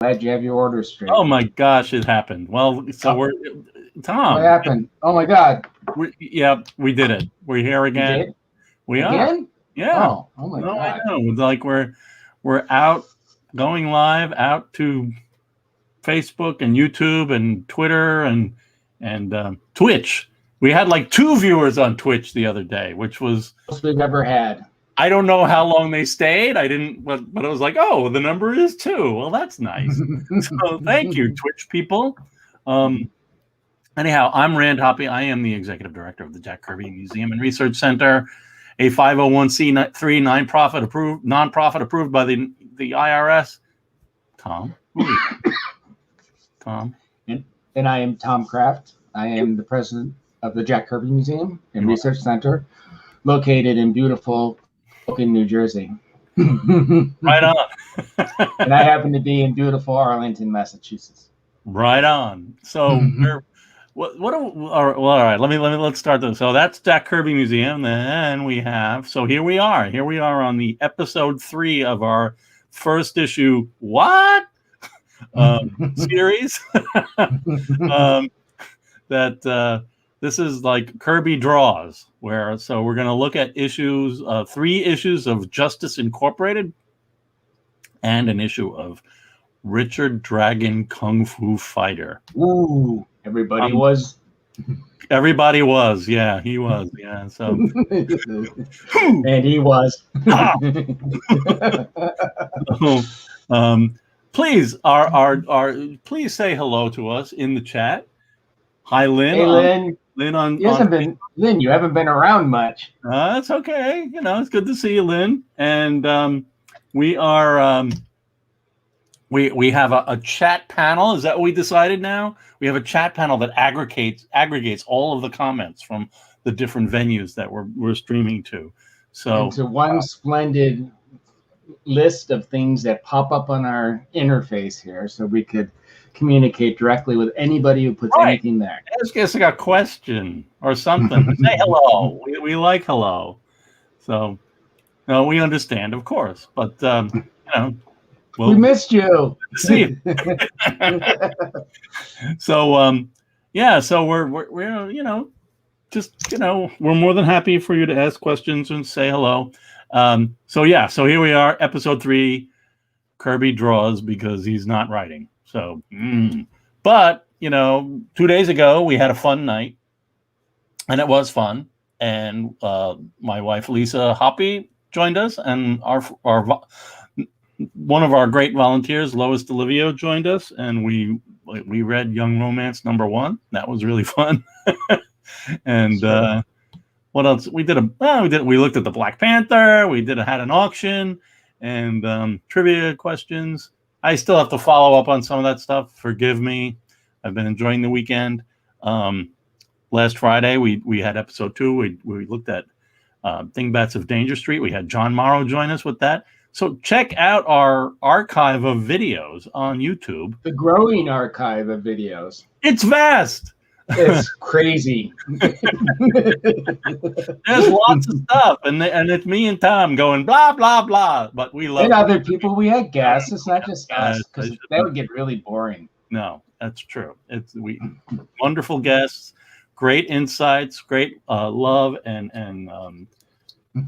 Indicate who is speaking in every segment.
Speaker 1: Glad you have your orders straight.
Speaker 2: Oh my gosh, it happened. Well, so we're Tom.
Speaker 1: What happened? Oh my God.
Speaker 2: We did it. We're here again.
Speaker 1: You did?
Speaker 2: We
Speaker 1: Again?
Speaker 2: are. Yeah.
Speaker 1: Oh my
Speaker 2: No,
Speaker 1: God.
Speaker 2: I know. Like we're out going live out to Facebook and YouTube and Twitter and Twitch. We had like 2 viewers on Twitch the other day, which was
Speaker 1: Most we've ever had.
Speaker 2: I don't know how long they stayed. I didn't, but I was like, oh, the number is 2. Well, that's nice. So thank you, Twitch people. Anyhow, I'm Rand Hoppe. I am the executive director of the Jack Kirby Museum and Research Center, a 501c3 nonprofit approved by the IRS. Tom. Tom.
Speaker 1: And I am Tom Kraft. I am the president of the Jack Kirby Museum and Research Center, located in beautiful Hoboken, New Jersey.
Speaker 2: Right on.
Speaker 1: And I happen to be in beautiful Arlington, Massachusetts.
Speaker 2: Right on. So all right. Let's start this. So that's Jack Kirby Museum. Then we have. So here we are. Here we are on the episode 3 of our first issue. What? Series. This is like Kirby Draws, where so we're going to look at 3 issues of Justice Incorporated and an issue of Richard Dragon Kung Fu Fighter.
Speaker 1: Ooh, everybody was.
Speaker 2: Everybody was, yeah, he was, yeah. So,
Speaker 1: and he was.
Speaker 2: Please, please say hello to us in the chat. Hi, Lynn.
Speaker 1: Hey, Lynn.
Speaker 2: Lynn
Speaker 1: Lynn, you haven't been around much.
Speaker 2: That's okay. You know, it's good to see you, Lynn. And we are. We have a chat panel. Is that what we decided now? We have a chat panel that aggregates all of the comments from the different venues that we're streaming to. So
Speaker 1: into one splendid list of things that pop up on our interface here, so we could communicate directly with anybody who puts anything there.
Speaker 2: Ask us a question or something. Say hello. We like hello. So no, we understand, of course, but you know. Well,
Speaker 1: we missed you.
Speaker 2: See you. So yeah, so we're you know, just you know, we're more than happy for you to ask questions and say hello. So yeah, so here we are, episode 3. Kirby draws because he's not writing. So, but you know, 2 days ago we had a fun night, and it was fun. And my wife Lisa Hoppe joined us, and our one of our great volunteers, Lois DeLivio, joined us, and we read Young Romance #1. That was really fun. And what else? We looked at the Black Panther. We had an auction and trivia questions. I still have to follow up on some of that stuff. Forgive me. I've been enjoying the weekend. Last Friday we had episode 2. We looked at Dingbats of Danger Street. We had John Morrow join us with that. So check out our archive of videos on YouTube.
Speaker 1: The growing archive of videos.
Speaker 2: It's vast.
Speaker 1: It's crazy.
Speaker 2: There's lots of stuff, and it's me and Tom going blah blah blah. But we love.
Speaker 1: And other people. We had guests. It's not just us, because that would get really boring.
Speaker 2: No, that's true. We wonderful guests, great insights, great love, and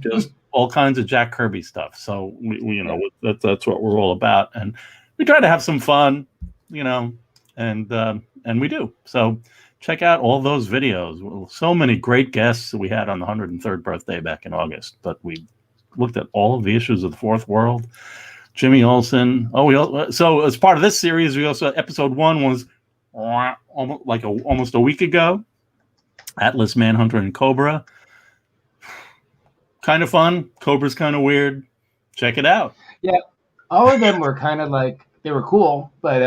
Speaker 2: just all kinds of Jack Kirby stuff. So we you know, that's what we're all about, and we try to have some fun, you know, and we do. So check out all those videos. So many great guests that we had on the 103rd birthday back in August. But we looked at all of the issues of the Fourth World. Jimmy Olsen. So as part of this series, we also episode 1 was almost a week ago. Atlas, Manhunter, and Cobra. Kind of fun. Cobra's kind of weird. Check it out.
Speaker 1: Yeah, all of them were kind of like, they were cool, but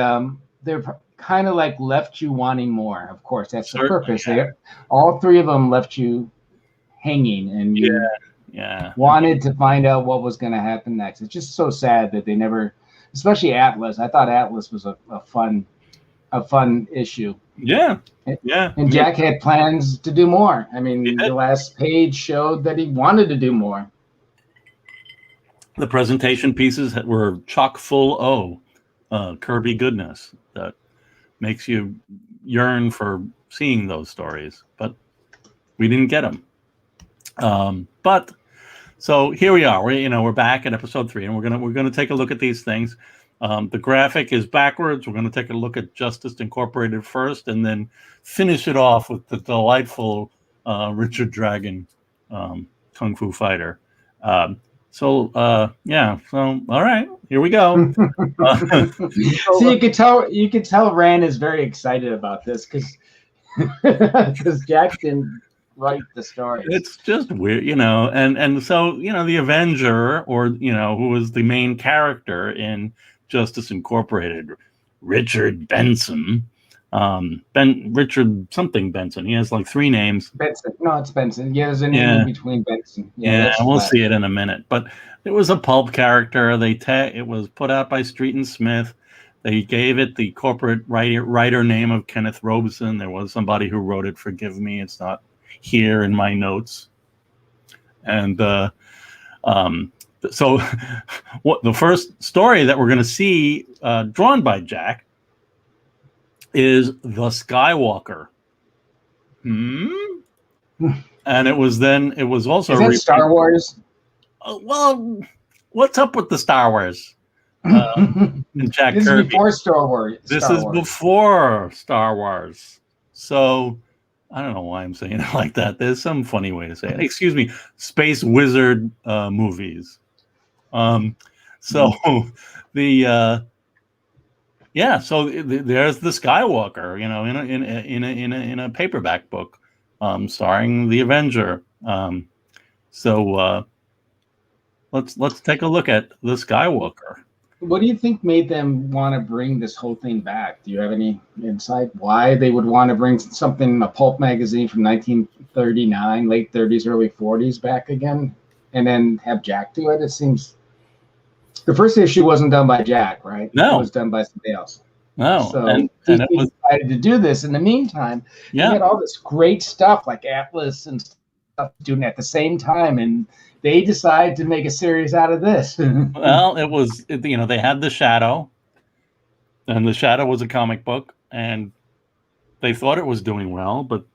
Speaker 1: they're kind of like left you wanting more. Of course, that's the purpose. Yeah. All 3 of them left you hanging, and you wanted to find out what was going to happen next. It's just so sad that they never, especially Atlas. I thought Atlas was a fun issue.
Speaker 2: Yeah.
Speaker 1: And Jack had plans to do more. I mean, the last page showed that he wanted to do more.
Speaker 2: The presentation pieces were chock full Kirby goodness that makes you yearn for seeing those stories, but we didn't get them. But so here we are. We're back at episode 3, and we're gonna take a look at these things. The graphic is backwards. We're going to take a look at Justice Incorporated first, and then finish it off with the delightful Richard Dragon Kung Fu Fighter. So all right, here we go.
Speaker 1: So you could tell Rand is very excited about this because Jack didn't write the story.
Speaker 2: It's just weird, and so the Avenger, or who was the main character in Justice Incorporated, Richard Benson. Richard something Benson. He has like 3 names.
Speaker 1: Benson. No, it's Benson. Yeah, there's a name in between Benson.
Speaker 2: Yeah, we'll see it in a minute. But it was a pulp character. It was put out by Street and Smith. They gave it the corporate writer name of Kenneth Robeson. There was somebody who wrote it. Forgive me, it's not here in my notes. And so what the first story that we're going to see drawn by Jack is The Skywalker. And it was also
Speaker 1: is that Star Wars?
Speaker 2: Well, what's up with the Star Wars? And Jack
Speaker 1: This
Speaker 2: Kirby.
Speaker 1: is before Star Wars.
Speaker 2: This is before Star Wars. So I don't know why I'm saying it like that. There's some funny way to say it. Excuse me, Space Wizard movies. So there's the Skywalker, in a paperback book, starring the Avenger. Let's take a look at the Skywalker.
Speaker 1: What do you think made them want to bring this whole thing back? Do you have any insight why they would want to bring something, a pulp magazine from 1939, late 30s, early 40s back again, and then have Jack do it? It seems the first issue wasn't done by Jack, right?
Speaker 2: No,
Speaker 1: it was done by somebody else.
Speaker 2: No,
Speaker 1: so
Speaker 2: and
Speaker 1: he
Speaker 2: it was
Speaker 1: decided to do this. In the meantime, you had all this great stuff like Atlas and stuff doing at the same time, and they decided to make a series out of this.
Speaker 2: Well, they had The Shadow, and The Shadow was a comic book, and they thought it was doing well, but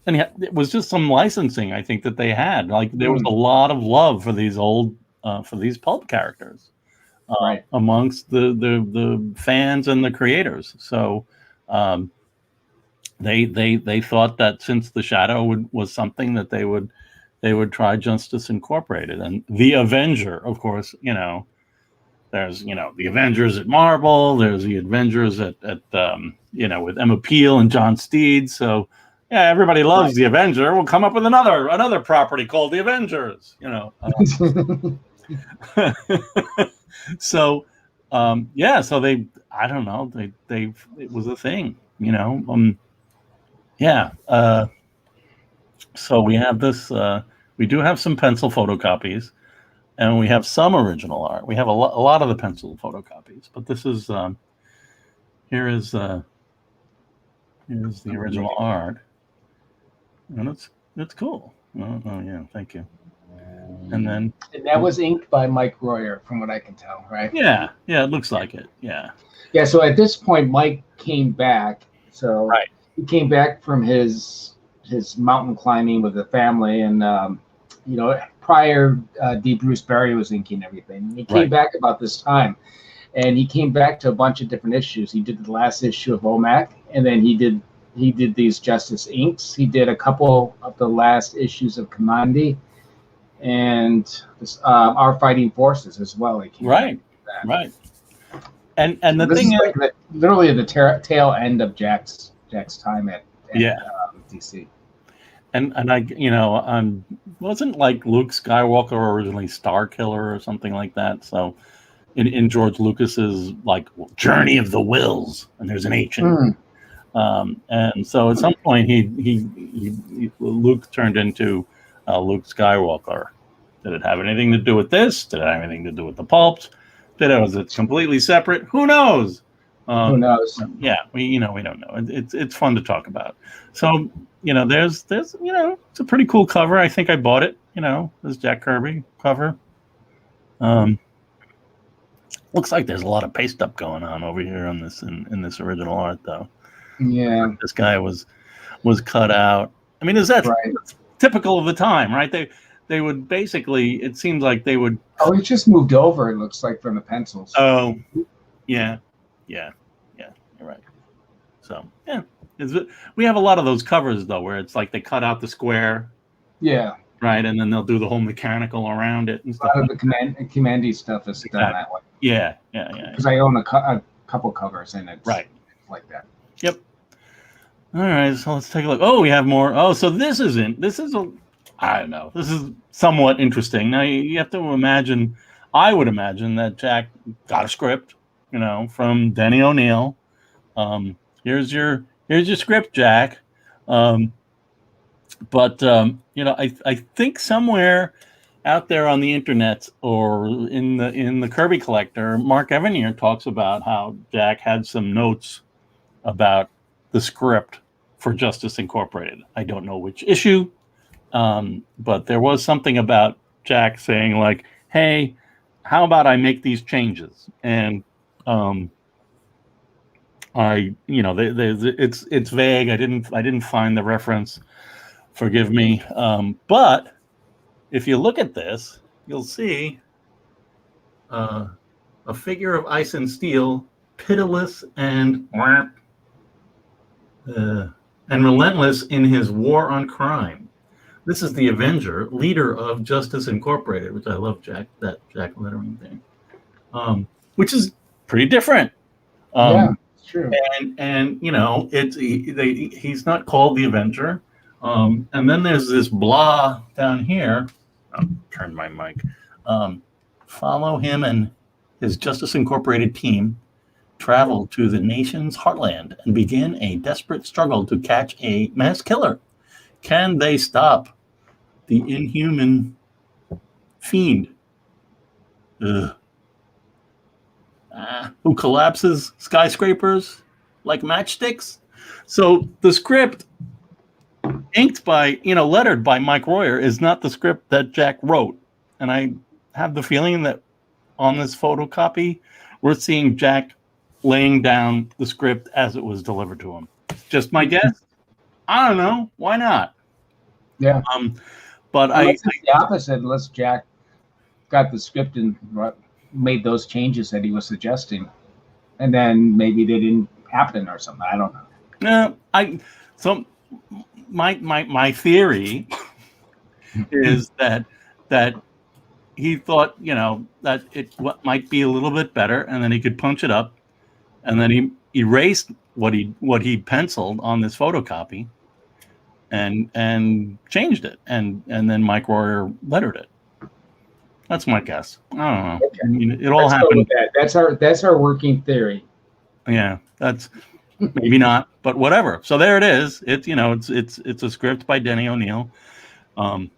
Speaker 2: it was just some licensing, I think, that they had. Like there was a lot of love for these for these pulp characters,
Speaker 1: right,
Speaker 2: amongst the fans and the creators. So they thought that since The Shadow was something that they would try Justice Incorporated. And the Avenger, of course, there's the Avengers at Marvel, there's the Avengers at with Emma Peel and John Steed. So yeah, everybody loves the Avenger. We'll come up with another property called the Avengers. So so they, I don't know, they it was a thing, so we have this. We do have some pencil photocopies, and we have some original art. We have a lot of the pencil photocopies, but this is here's the original art, and it's cool. Oh yeah, thank you. And
Speaker 1: that was inked by Mike Royer, from what I can tell, right?
Speaker 2: Yeah, it looks like it. Yeah.
Speaker 1: So at this point, Mike came back. So he came back from his mountain climbing with the family, and prior D. Bruce Berry was inking everything. He came back about this time, and he came back to a bunch of different issues. He did the last issue of OMAC, and then he did these Justice Inks. He did a couple of the last issues of Commandi, and Our Fighting Forces as well. He came
Speaker 2: right. And the thing is,
Speaker 1: like literally the tail end of Jack's time at DC.
Speaker 2: And I wasn't like Luke Skywalker originally Star Killer or something like that. So in George Lucas's like Journey of the Wills, and there's an H in it. And so at some point Luke turned into Luke Skywalker. Did it have anything to do with this? Did it have anything to do with the pulps? Was it completely separate? Who knows?
Speaker 1: Who knows?
Speaker 2: Yeah, we don't know. It's fun to talk about. So there's it's a pretty cool cover. I think I bought it. This Jack Kirby cover. Looks like there's a lot of paste up going on over here on this in this original art, though.
Speaker 1: Yeah,
Speaker 2: this guy was cut out. I mean, that's typical of the time, right? They would basically. It seems like they would.
Speaker 1: Oh, it just moved over. It looks like from the pencils.
Speaker 2: Oh, yeah. You're right. So yeah, we have a lot of those covers though, where it's like they cut out the square.
Speaker 1: Yeah.
Speaker 2: Right, and then they'll do the whole mechanical around it and stuff.
Speaker 1: A lot of the Commandy stuff is done that way.
Speaker 2: Yeah.
Speaker 1: Because I own a couple covers, and it's like that.
Speaker 2: Yep. All right, so let's take a look. Oh, we have more. Oh, so this is I don't know. This is somewhat interesting. Now you have to imagine. I would imagine that Jack got a script, from Denny O'Neil. Here's your script, Jack. But I think somewhere out there on the internet or in the Kirby collector, Mark Evanier talks about how Jack had some notes about the script for Justice Incorporated. I don't know which issue, but there was something about Jack saying like, "Hey, how about I make these changes?" And it's vague. I didn't find the reference. Forgive me. But if you look at this, you'll see a figure of ice and steel, pitiless and relentless in his war on crime. This is the Avenger, leader of Justice Incorporated, which I love that Jack lettering thing, which is pretty different.
Speaker 1: Yeah, it's true.
Speaker 2: And he's not called the Avenger. And then there's this blah down here. I'll turn my mic. Follow him and his Justice Incorporated team travel to the nation's heartland and begin a desperate struggle to catch a mass killer. Can they stop the inhuman fiend who collapses skyscrapers like matchsticks? So the script inked by, lettered by Mike Royer is not the script that Jack wrote. And I have the feeling that on this photocopy, we're seeing Jack laying down the script as it was delivered to him. Just my guess. I don't know. Why not?
Speaker 1: Yeah.
Speaker 2: But
Speaker 1: it's the opposite, unless Jack got the script and made those changes that he was suggesting. And then maybe they didn't happen or something. I don't know.
Speaker 2: My theory is that he thought, that it might be a little bit better, and then he could punch it up, and then he erased what he penciled on this photocopy, and changed it, and then Mike Royer lettered it. That's my guess. I don't know. Okay. I mean, it all happened.
Speaker 1: That's our working theory.
Speaker 2: Yeah, that's. Maybe not, but whatever. So there it is. It's it's a script by Denny O'Neil, and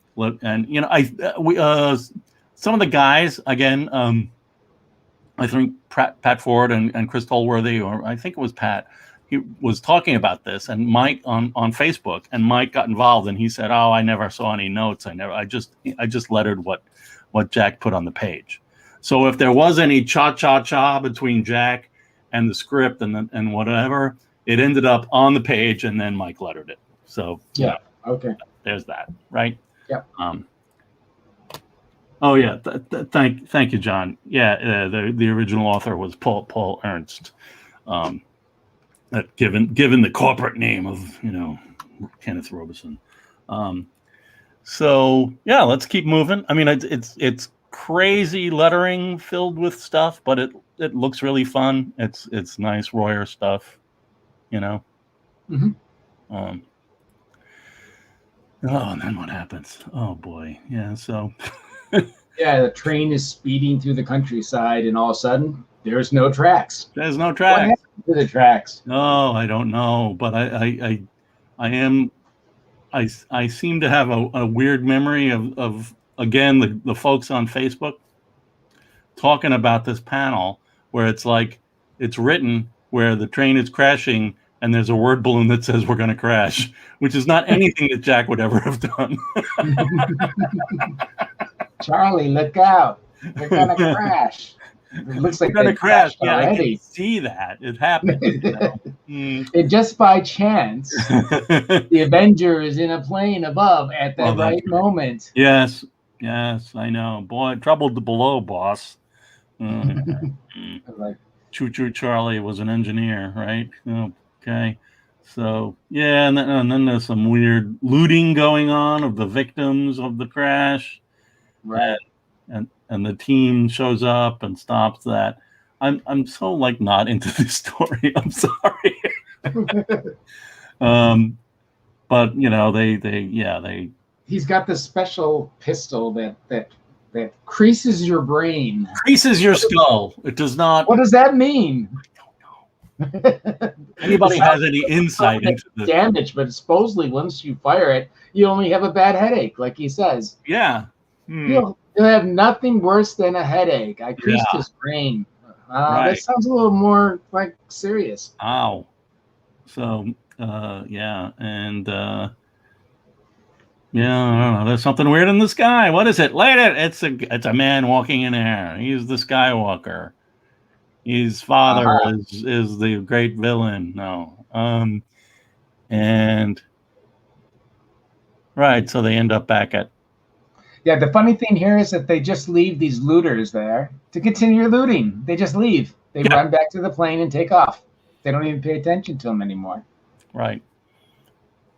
Speaker 2: some of the guys again. I think Pat Ford and Chris Tolworthy, or I think it was Pat. He was talking about this, and Mike on Facebook, and Mike got involved, and he said, "Oh, I never saw any notes. I just lettered what Jack put on the page." So if there was any cha between Jack and the script and whatever, it ended up on the page, and then Mike lettered it. So
Speaker 1: yeah, okay.
Speaker 2: There's that, right?
Speaker 1: Yeah.
Speaker 2: Oh yeah. Thank you, John. Yeah, the original author was Paul Ernst. Given the corporate name of Kenneth Robeson. So yeah, let's keep moving. I mean, it's crazy lettering filled with stuff, but it looks really fun. It's nice Royer stuff,
Speaker 1: Mm-hmm.
Speaker 2: Oh, and then what happens? Oh boy, yeah. So
Speaker 1: yeah, the train is speeding through the countryside, and all of a sudden, there's no tracks.
Speaker 2: There's no tracks.
Speaker 1: What happened to the tracks?
Speaker 2: Oh, I don't know, but I seem to have a weird memory of again the folks on Facebook talking about this panel where it's like it's written where the train is crashing and there's a word balloon that says we're going to crash, which is not anything that Jack would ever have done.
Speaker 1: Charlie, look out. We're going to crash. It looks like
Speaker 2: We're gonna
Speaker 1: they
Speaker 2: crash.
Speaker 1: crashed
Speaker 2: Yeah, I can
Speaker 1: already.
Speaker 2: see that. It happened.
Speaker 1: And just by chance, the Avenger is in a plane above at the right moment.
Speaker 2: Yes, I know. Boy, trouble below, boss.
Speaker 1: Like,
Speaker 2: Choo Choo Charlie was an engineer, right? Okay. So yeah, and then there's some weird looting going on of the victims of the crash.
Speaker 1: right.
Speaker 2: And the team shows up and stops that. I'm so like not into this story. I'm sorry. But they
Speaker 1: He's got this special pistol that creases your brain.
Speaker 2: creases your skull. It does not.
Speaker 1: What does that mean?
Speaker 2: Anybody has any insight into the
Speaker 1: damage, but supposedly once you fire it, you only have a bad headache, like he says.
Speaker 2: Yeah.
Speaker 1: You'll have nothing worse than a headache. I creased his brain.
Speaker 2: Right.
Speaker 1: That sounds a little more like serious.
Speaker 2: Ow. So yeah, and I don't know. There's something weird in the sky. What is it? It's a man walking in air. He's the Skywalker. His father is the great villain. No. And right, so they end up back at.
Speaker 1: Yeah, the funny thing here is that they just leave these looters there to continue looting. They just leave. They run back to the plane and take off. They don't even pay attention to them anymore.
Speaker 2: Right.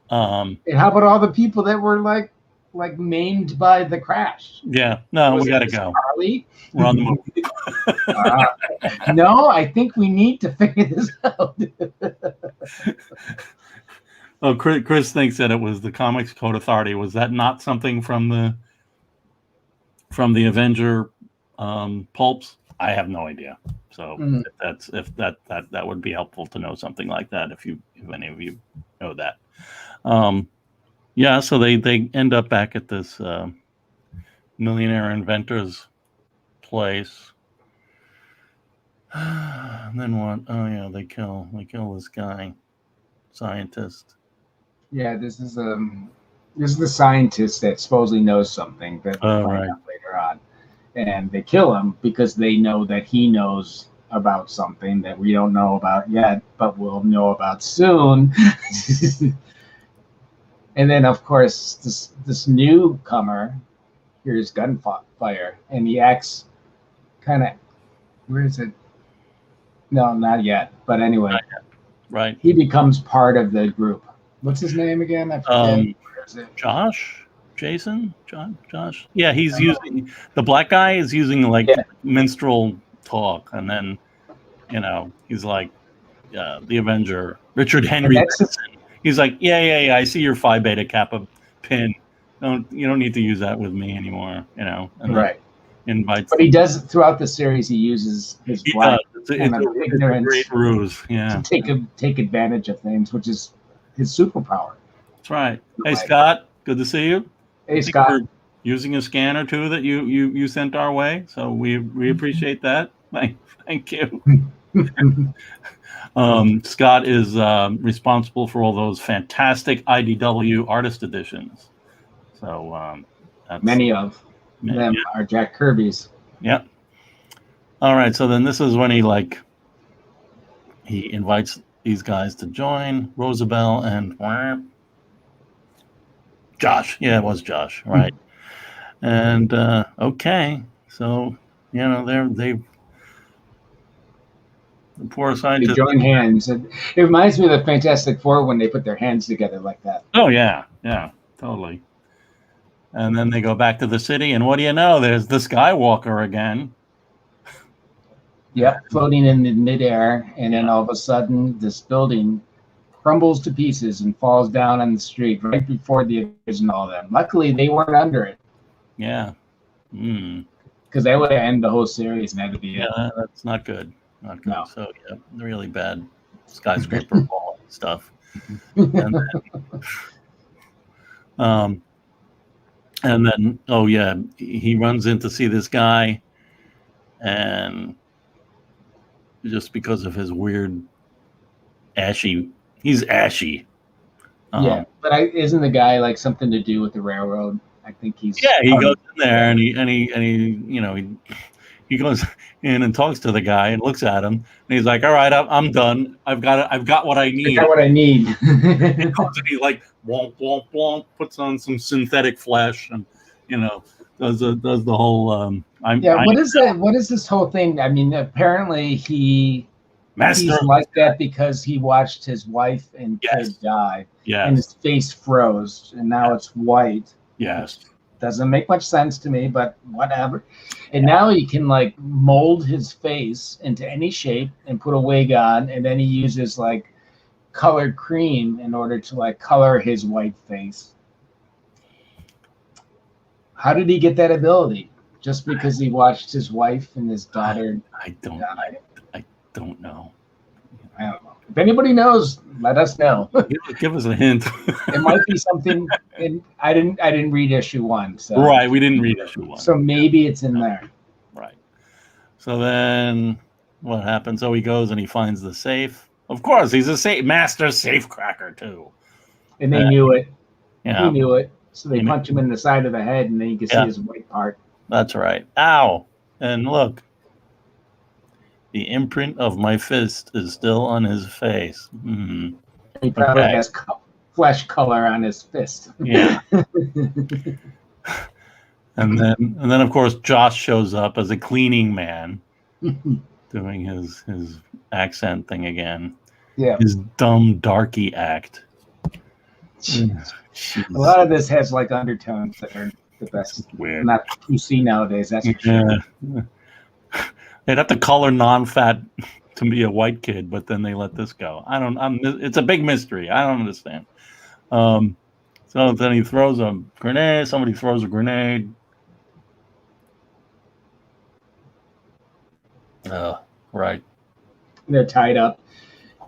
Speaker 1: And how about all the people that were like maimed by the crash?
Speaker 2: Yeah. No, we got to go.
Speaker 1: Charlie?
Speaker 2: We're on the move.
Speaker 1: No, I think we need to figure this out.
Speaker 2: Oh, Chris thinks that it was the Comics Code Authority. Was that not something from the Avenger pulps? I have no idea. So if that would be helpful to know something like that if any of you know that. Yeah, so they end up back at this millionaire inventor's place. And then what? Oh yeah, they kill this guy, scientist.
Speaker 1: Yeah, this is the scientist that supposedly knows something that we'll find out later on. And they kill him because they know that he knows about something that we don't know about yet, but we'll know about soon. And then, of course, this newcomer hears gunfire, and he acts kind of. Where is it? No, not yet. But anyway,
Speaker 2: right.
Speaker 1: He becomes part of the group. What's his name again? I forget. Where is it?
Speaker 2: Josh. Jason? Josh? Yeah, he's using the black guy is using minstrel talk, and then he's like the Avenger, Richard Henry. He's like, yeah. I see your Phi Beta Kappa pin. You don't need to use that with me anymore. And
Speaker 1: right.
Speaker 2: Invites.
Speaker 1: But he does throughout the series. He uses his black ignorance,
Speaker 2: great ruse,
Speaker 1: to take advantage of things, which is his superpower.
Speaker 2: That's right. Hey Scott, good to see you.
Speaker 1: Hey Scott,
Speaker 2: we're using a scanner too that you sent our way, so we appreciate that. Thank you. Scott is responsible for all those fantastic IDW artist editions. So
Speaker 1: many of them are Jack Kirby's.
Speaker 2: Yep. All right, so then this is when he invites these guys to join, Rosabelle and Josh. Yeah, it was Josh, right? And okay, so they the poor scientists
Speaker 1: join hands. It reminds me of the Fantastic Four when they put their hands together like that.
Speaker 2: Oh yeah, totally. And then they go back to the city, and what do you know? There's the Skywalker again.
Speaker 1: Yep, floating in midair, and then all of a sudden, this building crumbles to pieces and falls down on the street right before the Avengers and all them. Luckily, they weren't under it.
Speaker 2: Yeah.
Speaker 1: Because that would end the whole series, and that would be
Speaker 2: it. That's not good. Not good.
Speaker 1: No.
Speaker 2: So yeah, really bad skyscraper fall stuff. And then, oh yeah, he runs in to see this guy, and just because of his weird he's ashy.
Speaker 1: Yeah, but isn't the guy like something to do with the railroad? I think he's.
Speaker 2: Yeah, he goes in there and he he goes in and talks to the guy and looks at him, and he's like, "All right, I'm done. I've got what I need."
Speaker 1: I got what I need.
Speaker 2: He comes and he like womp womp womp, puts on some synthetic flesh, and does the whole.
Speaker 1: What is it? What is this whole thing? I mean, apparently he's like that because he watched his wife and kid die, and his face froze, and now it's white.
Speaker 2: Yes.
Speaker 1: Doesn't make much sense to me, but whatever. And now he can like mold his face into any shape and put a wig on, and then he uses like colored cream in order to like color his white face. How did he get that ability? Just because he watched his wife and his daughter die?
Speaker 2: I don't know.
Speaker 1: I don't know. If anybody knows, let us know.
Speaker 2: Give us a hint.
Speaker 1: It might be something. I didn't read issue 1. So
Speaker 2: right, we didn't read issue 1.
Speaker 1: So maybe it's in there.
Speaker 2: Right. So then what happens? So he goes and he finds the safe. Of course, he's a master safe cracker too.
Speaker 1: And they knew it.
Speaker 2: Yeah.
Speaker 1: He knew it. So they punch him in the side of the head, and then you can see his white part.
Speaker 2: That's right. Ow! And look. The imprint of my fist is still on his face. Mm-hmm.
Speaker 1: He probably has flesh color on his fist.
Speaker 2: Yeah. and then of course Josh shows up as a cleaning man, doing his accent thing again.
Speaker 1: Yeah.
Speaker 2: His dumb darky act.
Speaker 1: A lot of this has like undertones that are the best.
Speaker 2: Weird.
Speaker 1: Not PC nowadays. That's for sure.
Speaker 2: They'd have to color non-fat to be a white kid, but then they let this go. It's a big mystery. I don't understand. So then he throws a grenade. Somebody throws a grenade. Right.
Speaker 1: They're tied up,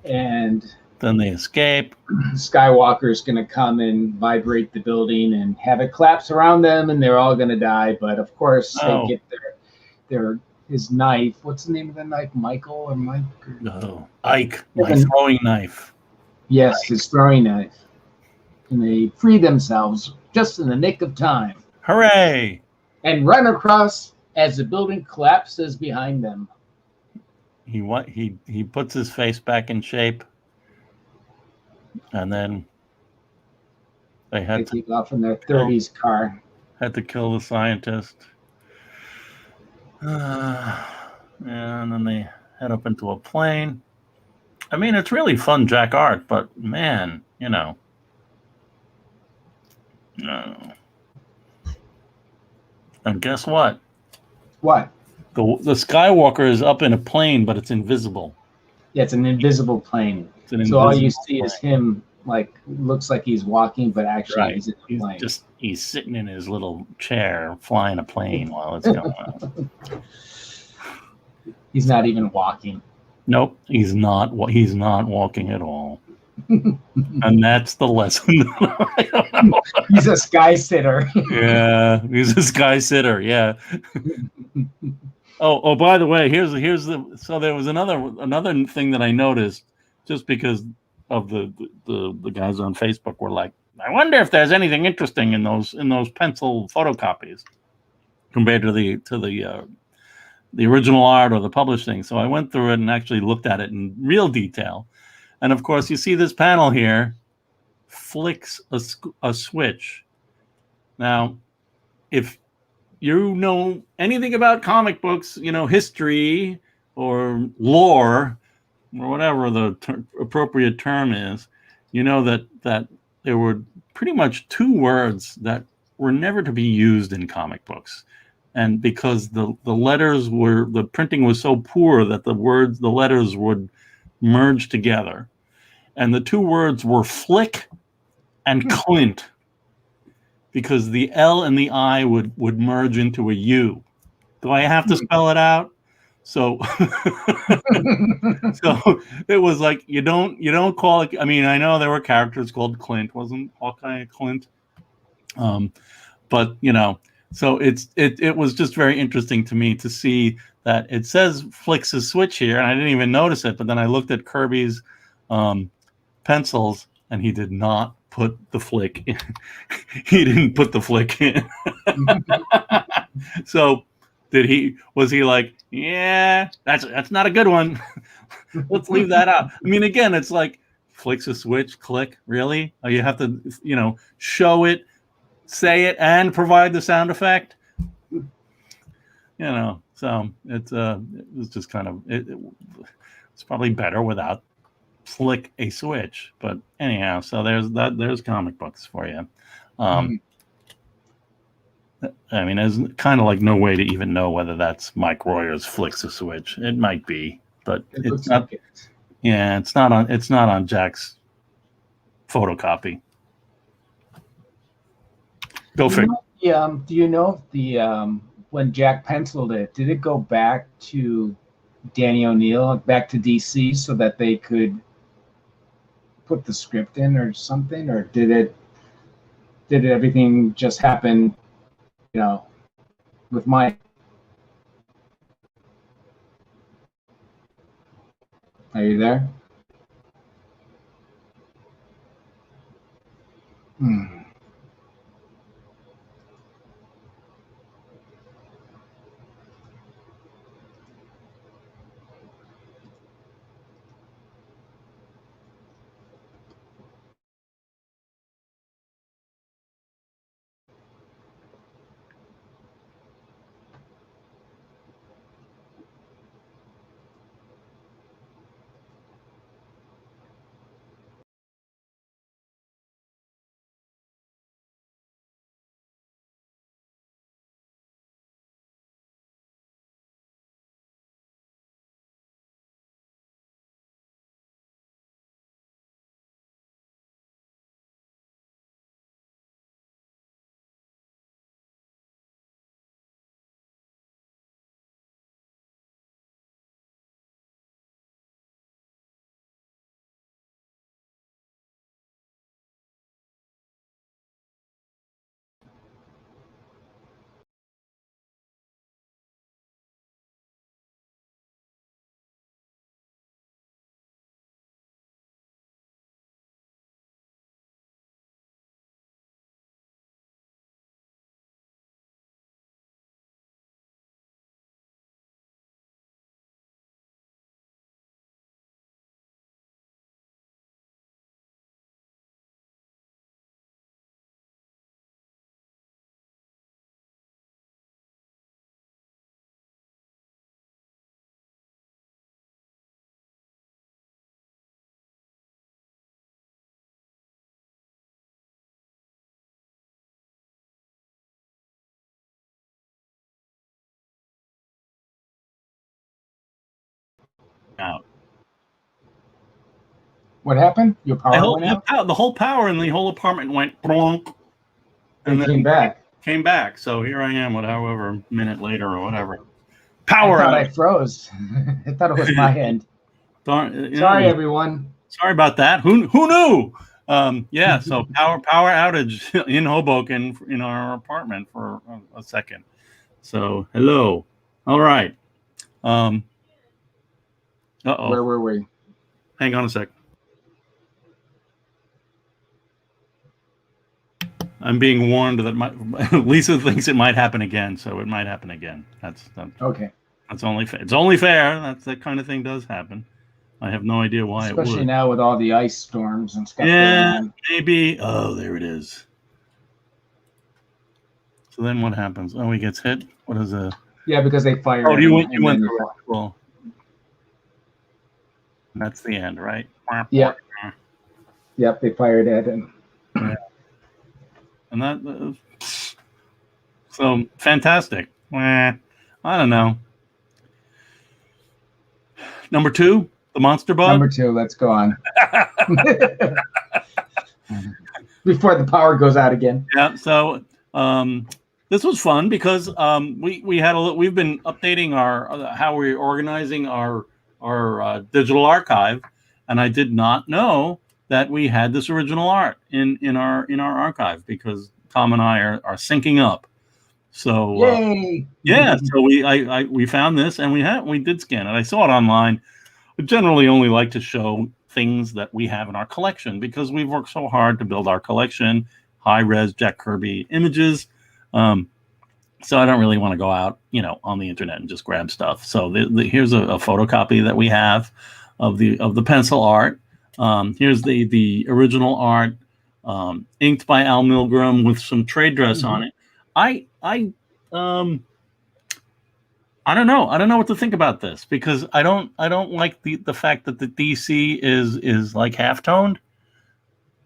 Speaker 1: and
Speaker 2: then they escape.
Speaker 1: Skywalker's going to come and vibrate the building and have it collapse around them, and they're all going to die. But of course, they get his knife. What's the name of the knife? Michael or Mike?
Speaker 2: Ike. My throwing knife.
Speaker 1: Yes,
Speaker 2: Ike.
Speaker 1: His throwing knife. And they free themselves just in the nick of time.
Speaker 2: Hooray!
Speaker 1: And run across as the building collapses behind them.
Speaker 2: He puts his face back in shape, and then they
Speaker 1: take off in their 30s car.
Speaker 2: Had to kill the scientist. And then they head up into a plane. I mean, it's really fun Jack art, but man, no. And guess what?
Speaker 1: What?
Speaker 2: The Skywalker is up in a plane, but it's invisible.
Speaker 1: Yeah, it's an invisible plane. So all you see is him, like, looks like he's walking, but actually he's in a plane.
Speaker 2: He's sitting in his little chair, flying a plane while it's going on.
Speaker 1: He's not even walking.
Speaker 2: Nope, he's not walking at all. And that's the lesson. I don't know.
Speaker 1: He's a sky sitter.
Speaker 2: Yeah, he's a sky sitter. Yeah. Oh, by the way, here's so there was another thing that I noticed just because of the guys on Facebook were like, I wonder if there's anything interesting in those pencil photocopies compared to the original art or the published thing. So I went through it and actually looked at it in real detail. And of course, you see this panel here flicks a switch. Now, if you know anything about comic books, history or lore or whatever the appropriate term is, you know that there were pretty much 2 words that were never to be used in comic books. And because the printing was so poor that the letters would merge together. And the 2 words were flick and Clint, because the L and the I would merge into a U. Do I have to spell it out? So, so it was like, you don't call it. I mean, I know there were characters called Clint. Wasn't Hawkeye Clint? But so it was just very interesting to me to see that it says flicks a switch here, and I didn't even notice it. But then I looked at Kirby's pencils, and he did not put the flick in. He didn't put the flick in. So Was he like, yeah, that's not a good one. Let's leave that out. I mean, again, it's like flicks a switch, click. Really? You have to, show it, say it, and provide the sound effect. So it was just kind of it's probably better without flick a switch. But anyhow, so there's comic books for you. I mean, there's kind of like no way to even know whether that's Mike Royer's flicks a switch. It might be, but it's not. Like yeah, it's not on Jack's photocopy. Go figure.
Speaker 1: Do you know if the when Jack penciled it, did it go back to Danny O'Neill, back to DC, so that they could put the script in or something, or did everything just happen, with Mike? Are you there?
Speaker 2: Out.
Speaker 1: What happened? Your power went out?
Speaker 2: The whole power in the whole apartment went bronk.
Speaker 1: And then came back.
Speaker 2: Came back. So here I am, however, a minute later or whatever.
Speaker 1: Power out. I froze. I thought it was my end. Sorry, everyone.
Speaker 2: Sorry about that. Who knew? Yeah, so power outage in Hoboken in our apartment for a second. So hello. All right.
Speaker 1: Uh-oh. Where were we?
Speaker 2: Hang on a sec. I'm being warned that Lisa thinks it might happen again, so it might happen again. That's
Speaker 1: okay.
Speaker 2: That's only fair. It's only fair. That kind of thing does happen. I have no idea why it would.
Speaker 1: Especially now with all the ice storms and stuff.
Speaker 2: Yeah, maybe. Oh, there it is. So then what happens? Oh, he gets hit. What is it?
Speaker 1: Yeah, because they fire.
Speaker 2: Oh, you went through it. Well, that's the end, right?
Speaker 1: Yep. Yep, they fired at him.
Speaker 2: Yeah. And that. So fantastic. I don't know. Number 2, the monster bug.
Speaker 1: Number 2, let's go on. Before the power goes out again.
Speaker 2: Yeah. So this was fun because we had we've been updating our how we're organizing our digital archive, and I did not know that we had this original art in our archive because Tom and I are syncing up. So
Speaker 1: yay!
Speaker 2: Yeah, so we found this and we did scan it. I saw it online. We generally only like to show things that we have in our collection because we've worked so hard to build our collection, high res Jack Kirby images. So I don't really want to go out, on the internet and just grab stuff. So here's a photocopy that we have of the pencil art. Here's the original art, inked by Al Milgrom with some trade dress on it. I don't know. I don't know what to think about this, because I don't like the fact that the DC is like half-toned.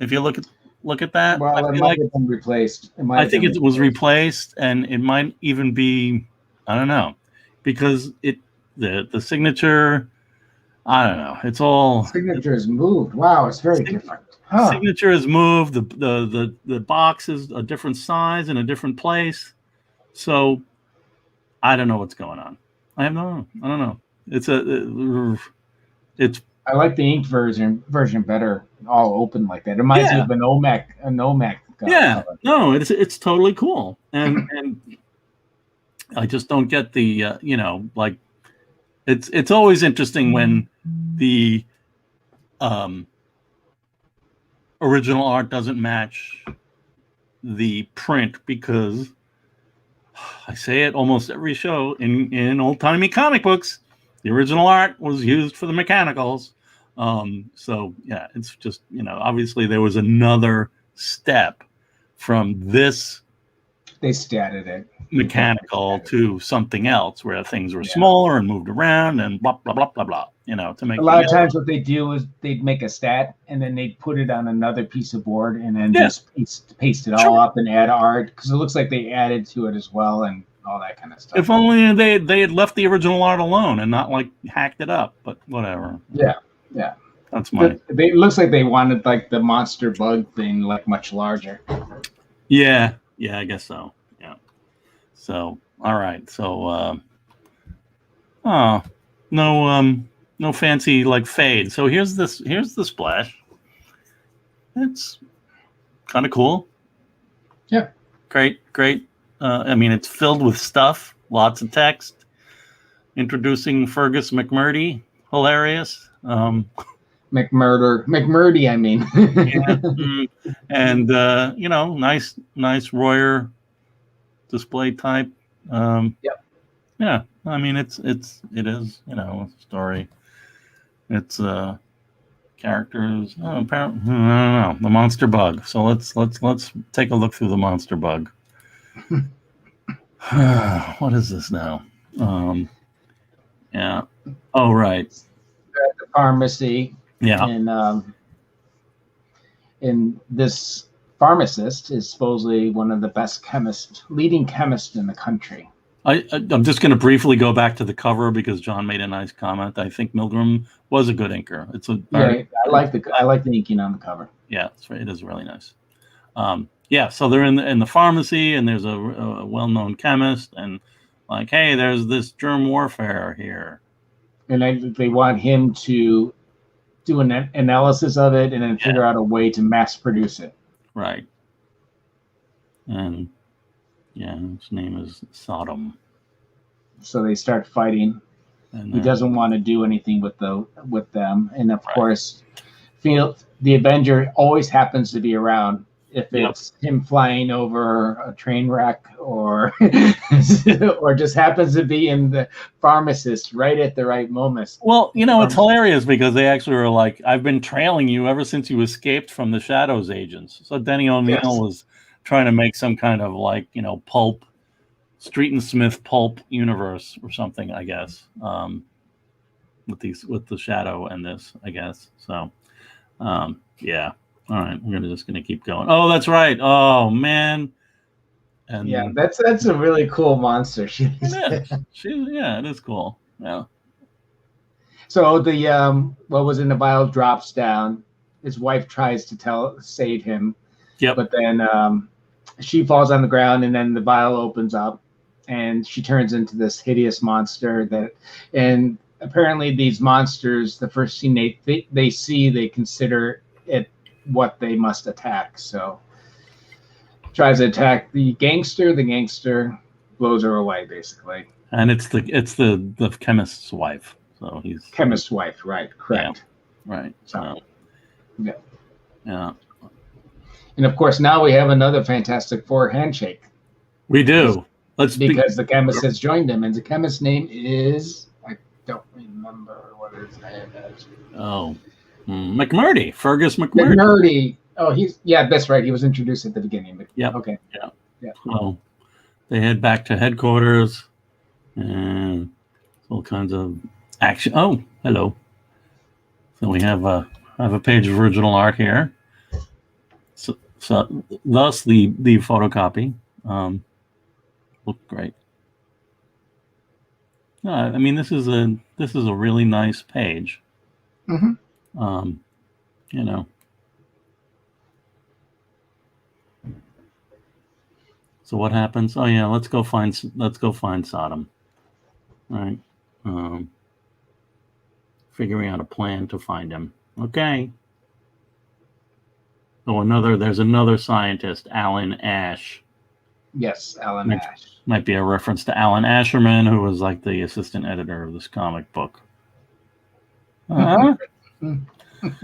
Speaker 2: If you look at that,
Speaker 1: well, it might have been replaced.
Speaker 2: I think it was replaced, and it might even be, I don't know, because the signature, I don't know. It's all
Speaker 1: signature is moved. Wow, it's very different. Huh.
Speaker 2: Signature is moved. The box is a different size in a different place. So I don't know what's going on. I don't know.
Speaker 1: I like the ink version better, all open like that. It reminds me of an OMAC.
Speaker 2: Yeah, cover. No, it's totally cool, and I just don't get the like it's always interesting when the original art doesn't match the print, because I say it almost every show in old-timey comic books, the original art was used for the mechanicals. So yeah, it's just, obviously there was another step from this.
Speaker 1: They statted it
Speaker 2: mechanical to something else where things were smaller and moved around and blah, blah, blah, blah, blah, to make
Speaker 1: a lot of times what they do is they'd make a stat and then they'd put it on another piece of board and then just paste it all up and add art, because it looks like they added to it as well and all that kind of stuff.
Speaker 2: If only they had left the original art alone and not like hacked it up, but whatever.
Speaker 1: Yeah.
Speaker 2: That's my.
Speaker 1: It looks like they wanted like the monster bug thing like much larger.
Speaker 2: Yeah, I guess so. Yeah. So all right. So no fancy like fade. So here's the splash. It's kind of cool.
Speaker 1: Yeah. Great.
Speaker 2: I mean, it's filled with stuff, lots of text, introducing Fergus McMurdy, hilarious.
Speaker 1: McMurdy, I mean.
Speaker 2: And nice Royer display type. Yeah, I mean it is a story. It's characters. Apparently, I don't know, the monster bug. So let's take a look through the monster bug. What is this now? Yeah. Oh, right.
Speaker 1: At the pharmacy.
Speaker 2: Yeah.
Speaker 1: And this pharmacist is supposedly one of the best leading chemists in the country.
Speaker 2: I'm just going to briefly go back to the cover because John made a nice comment. I think Milgrom was a good inker.
Speaker 1: I like the inking on the cover.
Speaker 2: Yeah, it is really nice. So they're in the pharmacy, and there's a well-known chemist, and like, hey, there's this germ warfare here,
Speaker 1: and they want him to do an analysis of it and then figure out a way to mass produce it.
Speaker 2: Right. And his name is Sodom.
Speaker 1: So they start fighting. And he doesn't want to do anything with them, and of course, the Avenger always happens to be around. If it's him flying over a train wreck or or just happens to be in the pharmacist right at the right moment.
Speaker 2: Well, it's hilarious because they actually were like, I've been trailing you ever since you escaped from the Shadows agents. So Denny O'Neil was trying to make some kind of like, pulp, Street and Smith pulp universe or something, I guess, with the Shadow and this, I guess. So, yeah. All right, we're just gonna keep going. Oh, that's right. Oh man. And
Speaker 1: that's a really cool monster.
Speaker 2: It is cool. Yeah.
Speaker 1: So the what was in the vial drops down. His wife tries to save him.
Speaker 2: Yep.
Speaker 1: But then she falls on the ground, and then the vial opens up, and she turns into this hideous monster. And apparently these monsters, the first scene they see, they consider it what they must attack. So tries to attack the gangster blows her away basically, and it's
Speaker 2: the chemist's wife. So he's
Speaker 1: chemist's wife, right? Correct.
Speaker 2: Yeah. Right. So yeah. And
Speaker 1: of course now we have another Fantastic Four handshake.
Speaker 2: We do.
Speaker 1: because the chemist has joined him, and the chemist's name is, I don't remember what his name is.
Speaker 2: Oh, McMurdy, Fergus McMurdy.
Speaker 1: McMurdy. Oh, that's right. He was introduced at the beginning.
Speaker 2: Yeah.
Speaker 1: Okay.
Speaker 2: Yeah. Well, they head back to headquarters, and all kinds of action. Oh, hello. So we have a page of original art here. So thus the photocopy looked great. I mean, this is a really nice page.
Speaker 1: Mm-hmm.
Speaker 2: You know. So what happens? Oh yeah, let's go find Sodom. Right. Figuring out a plan to find him. Okay. Oh, there's another scientist, Alan Ash.
Speaker 1: Yes, Alan Ash.
Speaker 2: Might be a reference to Alan Asherman, who was like the assistant editor of this comic book.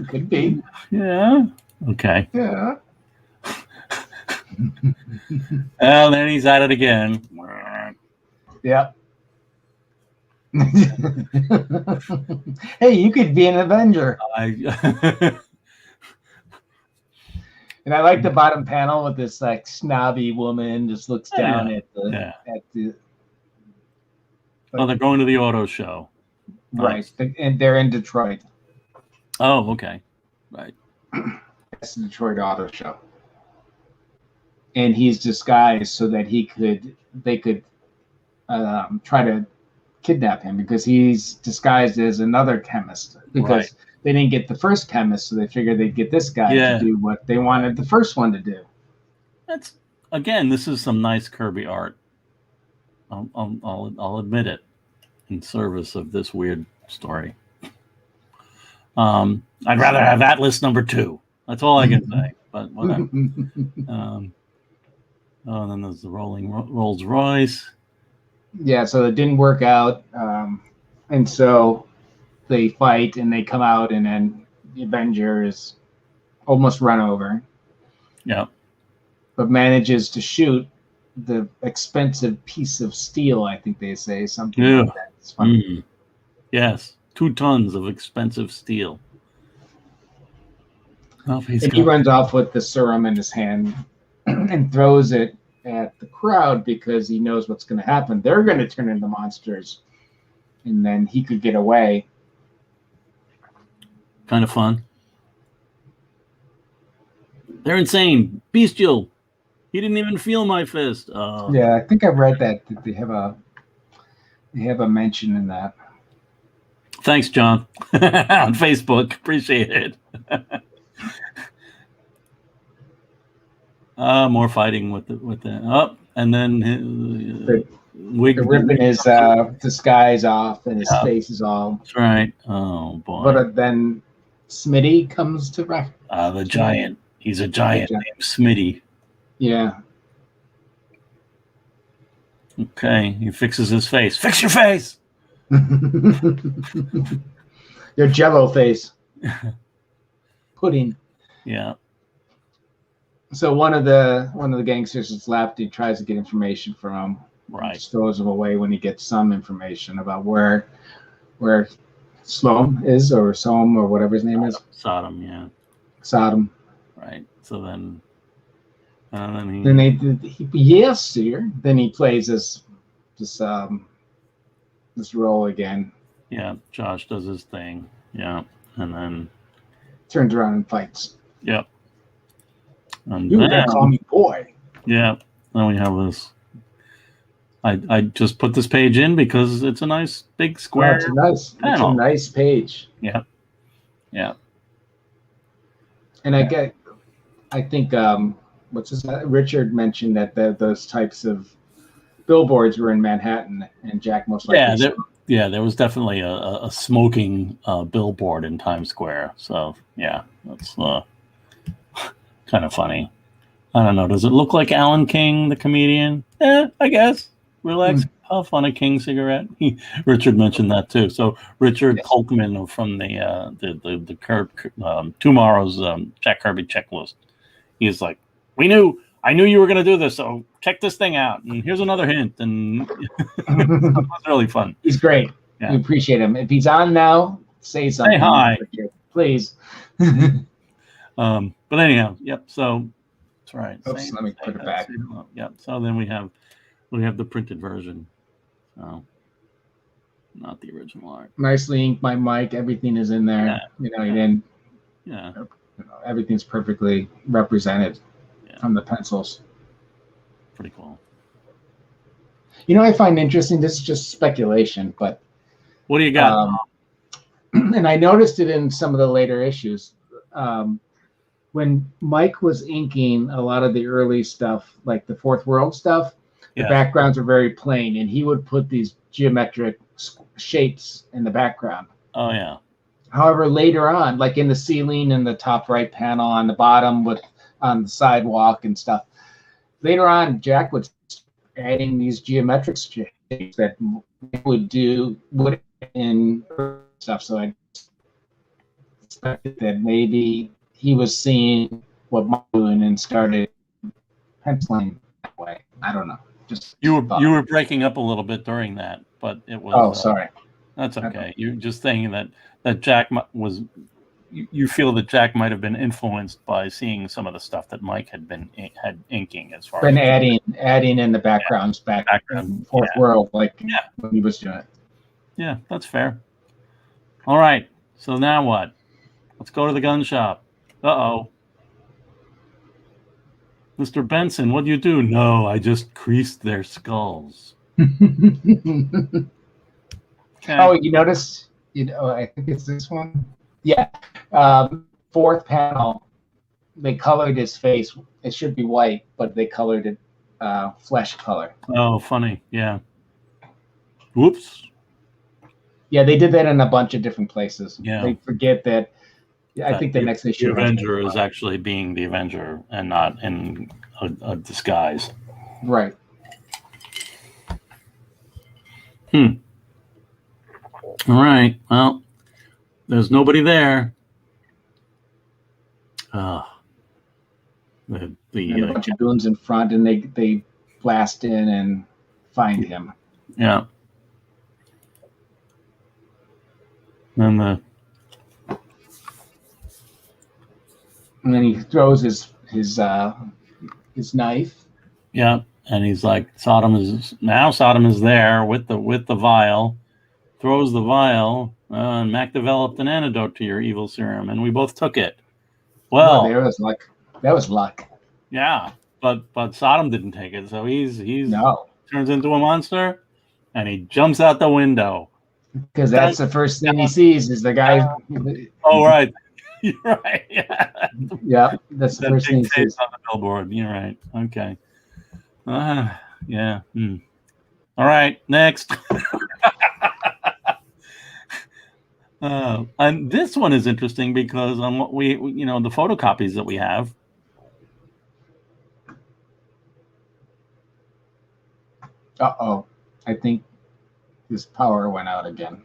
Speaker 1: Could be.
Speaker 2: Yeah. Okay.
Speaker 1: Yeah.
Speaker 2: Well, then he's at it again.
Speaker 1: Yeah. Hey, you could be an Avenger. And I like the bottom panel with this like snobby woman just looks down at the.
Speaker 2: Oh, they're going to the auto show.
Speaker 1: Right, nice. And they're in Detroit.
Speaker 2: Oh, okay. Right.
Speaker 1: That's the Detroit Auto Show. And he's disguised so that they could try to kidnap him because he's disguised as another chemist because they didn't get the first chemist, so they figured they'd get this guy to do what they wanted the first one to do. This is some nice Kirby art.
Speaker 2: I'll admit it, in service of this weird story. I'd rather have Atlas #2. That's all I can say. But whatever. And then there's the Rolls Royce.
Speaker 1: Yeah, so it didn't work out, and so they fight and they come out, and then the Avenger is almost run over.
Speaker 2: Yeah,
Speaker 1: but manages to shoot the expensive piece of steel. I think they say something like that. It's funny.
Speaker 2: Yes, 2 tons of expensive steel.
Speaker 1: Oh, he runs off with the serum in his hand and throws it at the crowd because he knows what's going to happen. They're going to turn into monsters, and then he could get away.
Speaker 2: Kind of fun. They're insane, bestial. He didn't even feel my fist.
Speaker 1: Yeah, I think I've read that they have a mention in that.
Speaker 2: Thanks, John, on Facebook. Appreciate it. More fighting with the and then
Speaker 1: they're ripping his disguise off and his face is all.
Speaker 2: That's right. Oh boy!
Speaker 1: But then Smitty comes to
Speaker 2: the giant. He's a giant named Smitty.
Speaker 1: Yeah.
Speaker 2: Okay, he fixes his face. Fix your face.
Speaker 1: Your Jello face. Pudding.
Speaker 2: Yeah.
Speaker 1: So one of the gangsters is left. He tries to get information from him.
Speaker 2: Right.
Speaker 1: Just throws him away when he gets some information about where Sloan is, or Soam, or whatever his name is.
Speaker 2: Sodom, yeah.
Speaker 1: Sodom.
Speaker 2: Right. So then
Speaker 1: yes, sir. Then he plays this role again.
Speaker 2: Yeah, Josh does his thing. Yeah, and then
Speaker 1: turns around and fights.
Speaker 2: Yep. And
Speaker 1: you can call me boy.
Speaker 2: Yeah. Then we have this. I just put this page in because it's a nice big square.
Speaker 1: It's a nice page.
Speaker 2: Yeah. Yeah.
Speaker 1: And I think what's his name? Richard mentioned that those types of billboards were in Manhattan, and Jack most likely.
Speaker 2: There was definitely a smoking billboard in Times Square. So yeah, that's kind of funny. I don't know. Does it look like Alan King, the comedian? I guess. Relax, puff on a King cigarette. Richard mentioned that too. So Richard Polkman from the Tomorrow's Jack Kirby checklist. He's like, we knew I knew you were going to do this, so check this thing out. And here's another hint. And it was really fun.
Speaker 1: He's great.
Speaker 2: Yeah.
Speaker 1: We appreciate him. If he's on now, say something.
Speaker 2: Say hi.
Speaker 1: Please.
Speaker 2: But anyhow, yep. So that's right.
Speaker 1: Oops, let me put it back.
Speaker 2: Yep. So then we have the printed version. So not the original art.
Speaker 1: Nicely inked by Mike. Everything is in there.
Speaker 2: Yeah.
Speaker 1: You know, he didn't.
Speaker 2: Yeah.
Speaker 1: You know, everything's perfectly represented on the pencils.
Speaker 2: Pretty cool.
Speaker 1: You know, I find interesting. This is just speculation, but
Speaker 2: what do you got?
Speaker 1: And I noticed it in some of the later issues. When Mike was inking a lot of the early stuff, like the Fourth World stuff, the backgrounds were very plain, and he would put these geometric shapes in the background.
Speaker 2: Oh yeah.
Speaker 1: However, later on, like in the ceiling in the top right panel, on the bottom with on the sidewalk and stuff, later on, Jack would start adding these geometric shapes that would in stuff. So I expected that maybe he was seeing what Mike was doing and started penciling that way. I don't know. Just
Speaker 2: you were breaking up a little bit during that, but it was.
Speaker 1: Oh, sorry.
Speaker 2: That's okay. You're just saying that Jack was. You feel that Jack might have been influenced by seeing some of the stuff that Mike had inking as far
Speaker 1: as adding in the backgrounds back in Fourth World, like when he was doing it.
Speaker 2: Yeah, that's fair. All right. So now what? Let's go to the gun shop. Uh-oh. Mr. Benson, what do you do? No, I just creased their skulls.
Speaker 1: Okay. Oh, you notice? I think it's this one. Yeah. Fourth panel, they colored his face. It should be white, but they colored it flesh color.
Speaker 2: Oh, funny. Yeah. Whoops.
Speaker 1: Yeah, they did that in a bunch of different places.
Speaker 2: Yeah.
Speaker 1: They forget that. I think the next issue.
Speaker 2: The Avenger is actually being the Avenger and not in a disguise.
Speaker 1: Right.
Speaker 2: All right. Well, there's nobody there. The
Speaker 1: a bunch of goons in front, and they blast in and find him.
Speaker 2: Yeah. And
Speaker 1: then he throws his knife.
Speaker 2: Yeah, and he's like, Sodom is there with the vial, throws the vial, and Mac developed an antidote to your evil serum, and we both took it. Well,
Speaker 1: there was luck. That was luck.
Speaker 2: Yeah, but Sodom didn't take it, so he's turns into a monster, and he jumps out the window.
Speaker 1: Because that's the first thing he sees is the guy.
Speaker 2: Oh, right. You're right. Yeah.
Speaker 1: Yeah, that's the first thing he sees
Speaker 2: on the billboard. You're right. Okay. Yeah. All right. Next. And this one is interesting because on what we the photocopies that we have.
Speaker 1: Uh-oh. I think his power went out again.